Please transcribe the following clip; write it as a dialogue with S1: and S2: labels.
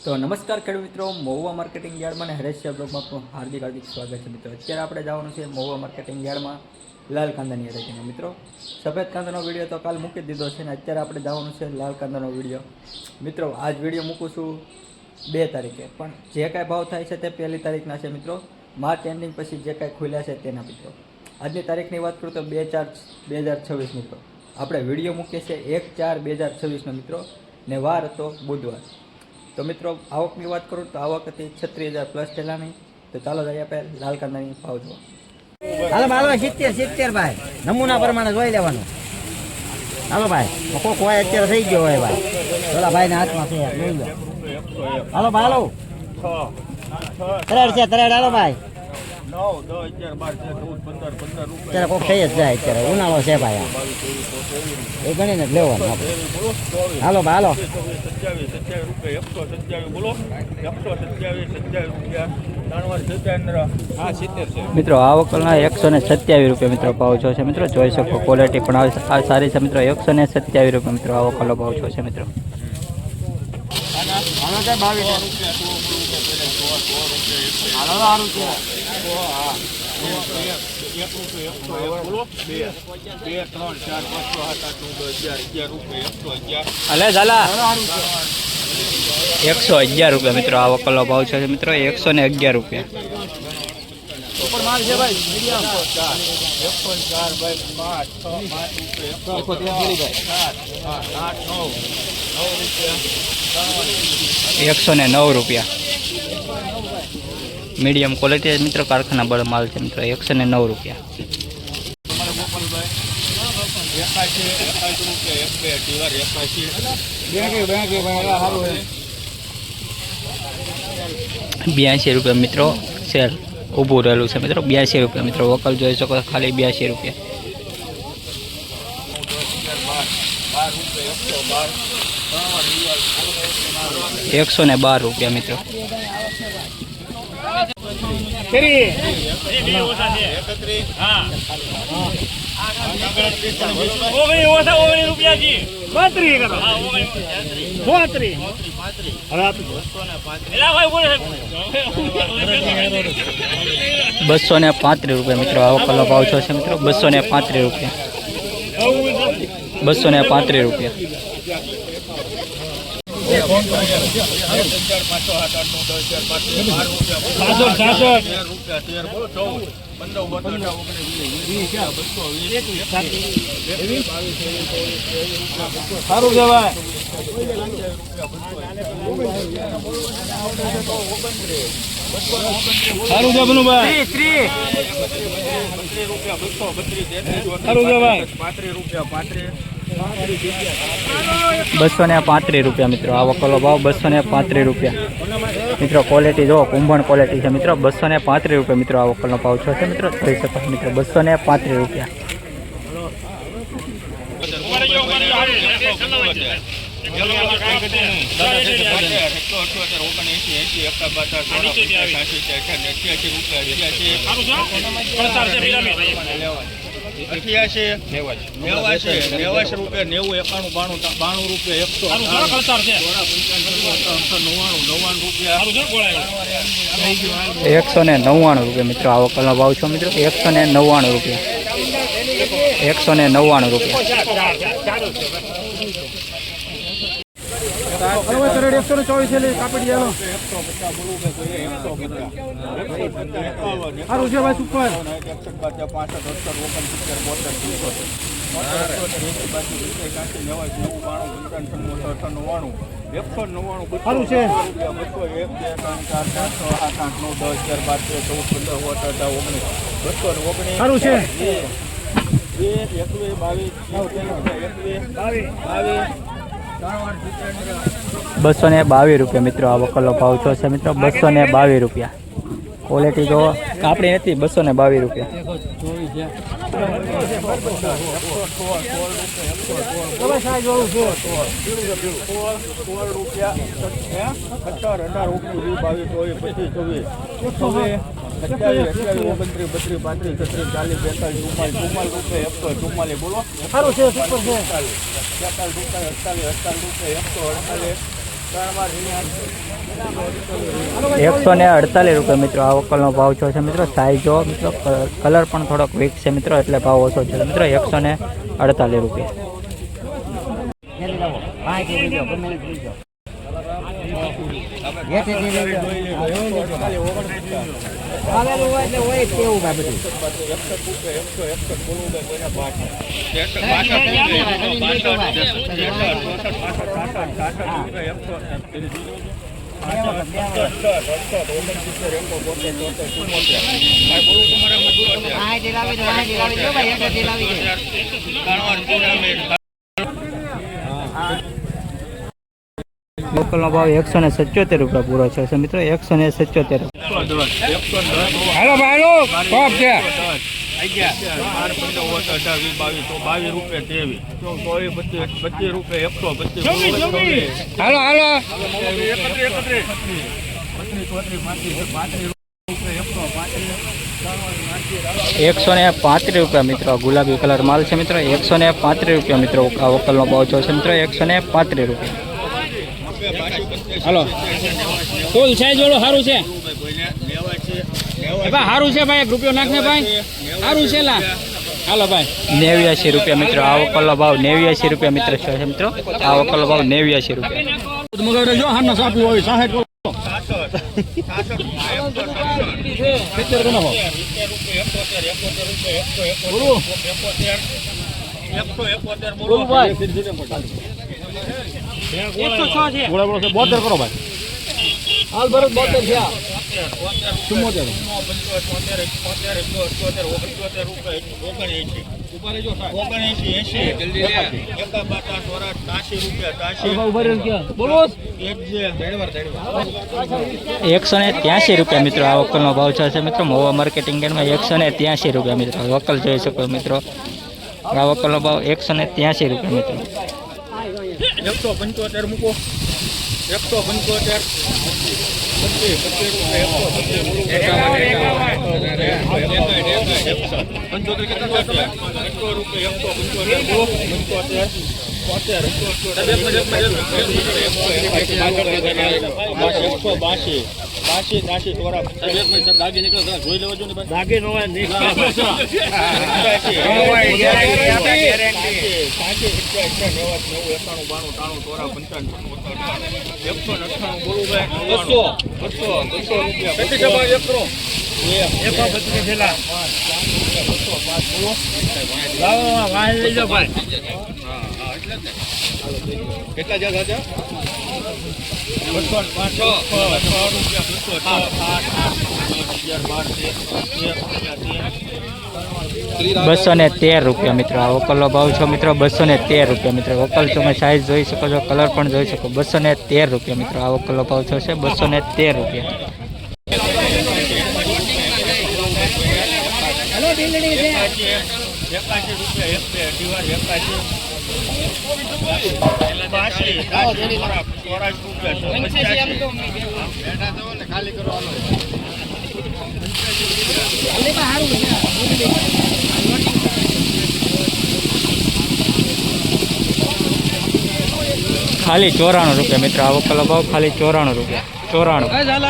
S1: તો નમસ્કાર ખેડૂત મિત્રો, મહુવા માર્કેટિંગ યાર્ડમાં અને હરેશ બ્લોગમાં આપનું હાર્દિક સ્વાગત છે મિત્રો। અત્યારે આપણે જવાનું છે મહુવા માર્કેટિંગ યાર્ડમાં લાલ કાંદાની હરાજીને મિત્રો। સફેદ કાંદાનો વિડીયો તો કાલ મૂકી દીધો છે ને અત્યારે આપણે જવાનું છે લાલ કાંદાનો વિડીયો। મિત્રો આજ વિડીયો મૂકું છું 2 તારીખે, પણ જે કાંઈ ભાવ થાય છે તે 1લી તારીખના છે મિત્રો। માર્ચ એન્ડિંગ પછી જે કાંઈ ખુલ્યા છે તેના મિત્રો। આજની તારીખની વાત કરું તો 2/4/2026 મિત્રો। આપણે વિડીયો મૂકીએ છીએ 1/4/2026 મિત્રો ને વાર હતો બુધવાર। તો મિત્રો આવકની વાત કરું તો આવક હતી 36,000 પ્લસ થયેલાની। તો ચાલો જઈએ આપણે લાલ કાંદાની ભાવ જોવા।
S2: હાલો હાલો 70 ભાઈ, નમૂના પ્રમાણે જોઈ લેવાનું। હાલો ભાઈ, કોક હોય અત્યારે થઈ ગયો હોય ભાઈ, પેલા ભાઈ ના હાથમાં છે લઈ લો। હાલો ભાઈ હાલો, તરેડ છે તરેડ। હાલો ભાઈ 9 10 11 12 13 14 15 અત્યારે કોક થઈ જ જાય, અત્યારે ઉનાળો છે ભાઈ, એ ગણીને જ લેવાનું આપણે। હાલો ભાઈ હાલો
S3: 127
S1: મિત્રો આવકના 127 રૂપિયા મિત્રો ભાવ છો છે મિત્રો। જોઈ શકો ક્વોલિટી પણ આ સારી છે મિત્રો। 127 રૂપિયા મિત્રો આવકનો ભાવ છો છે મિત્રો। અલે ઝાલા 111 રૂપિયા મિત્રો આવકનો ભાવ છે મિત્રો। 111 રૂપિયા
S3: ઉપર માલ છે ભાઈ, મીડિયમ 4 ભાઈ 5 6
S1: 109 રૂપિયા મીડિયમ ક્વોલિટી મિત્રો। કારખાના બળ માલ છે મિત્રો। 109 રૂપિયા 82 રૂપિયા મિત્રો સેલ ઊભું રહેલું છે મિત્રો। 82 રૂપિયા મિત્રો વકલ જોઈ શકો ખાલી 82 રૂપિયા। 112 રૂપિયા મિત્રો। ₹235 રૂપિયા મિત્રો આવકનો ભાવ છો છે મિત્રો। 235 રૂપિયા 235 રૂપિયા
S3: સારું કહેવાય। સારું છે બનુભાઈ, સારું કહેવાય।
S1: 235 રૂપિયા મિત્રો આવકનો ભાવ। 235 રૂપિયા મિત્રો ક્વોલિટી જો કુંભણ ક્વોલિટી છે મિત્રો। 235 રૂપિયા મિત્રો આવકનો ભાવ છે મિત્રો। જોઈ શકો મિત્રો 235 રૂપિયા ₹199 મિત્રો આવકનો ભાવ છે મિત્રો। 199 રૂપિયા 199 રૂપિયા
S3: 124 કાપડી આલો સારું છે ભાઈ સુપર। સારું છે સારું છે
S1: 222 રૂપિયા મિત્રો આવકનો ભાવ છો છે મિત્રો। 222 રૂપિયા ક્વોલિટી જો કાપડી નથી। 222 રૂપિયા
S3: સારું છે સુપર છે।
S1: ₹148 મિત્રો આ વકલનો ભાવ છે મિત્રો. સાઈઝ જો મિત્રો, કલર પણ થોડોક વીક છે મિત્રો, એટલે ભાવ ઓછો છે મિત્રો. ₹148.
S2: આવેલું હોય એટલે હોય જ તેવું ભાઈ બધું.
S1: વકલનો ભાવ ₹177 પૂરો છે મિત્રો. 177.
S3: હાલો ભાઈ ટોપ છે હાલો હાલો
S1: 135 મિત્રો. ગુલાબી કલર માલ છે મિત્રો. 135 મિત્રો આ વકલનો ભાવ છે મિત્રો. 135.
S2: હાલો ફૂલ સાઈઝ વાળું સારું છે ભાઈ, સારું છે ભાઈ. 1 રૂપિયો નાખને ભાઈ, સારું છે લા. હાલો ભાઈ
S1: ₹89 મિત્રો. આ વકલનો ભાવ ₹89 મિત્રો છે મિત્રો. આ વકલનો ભાવ ₹89.
S3: મગાડે જો હારના સાપી હોય 60 72 કરો ભાઈ. હાલ ભરત 72 છે.
S1: 183 મિત્રો આ વકલનો ભાવ છે મિત્રો. મહુવા માર્કેટિંગ યાર્ડમાં ₹183 મિત્રો. વકલ જોઈ શકો મિત્રો. આ વકલનો ભાવ ₹183 મિત્રો.
S3: 175 મૂકો. 175 દાગી નીકળો જોઈ લેવા જો ને દાગી નો હોય કેટલા જગ્યા
S1: ₹213 મિત્રો. આ વકલનો ભાવ છે મિત્રો. ₹213 મિત્રો. વકલ તમે સાઈઝ જોઈ શકો છો, કલર પણ જોઈ શકો. ₹213 મિત્રો. આ વકલનો ભાવ છે ₹213. ખાલી ₹94 મિત્રો. આ વકલનો ભાવ ખાલી ₹94. 94.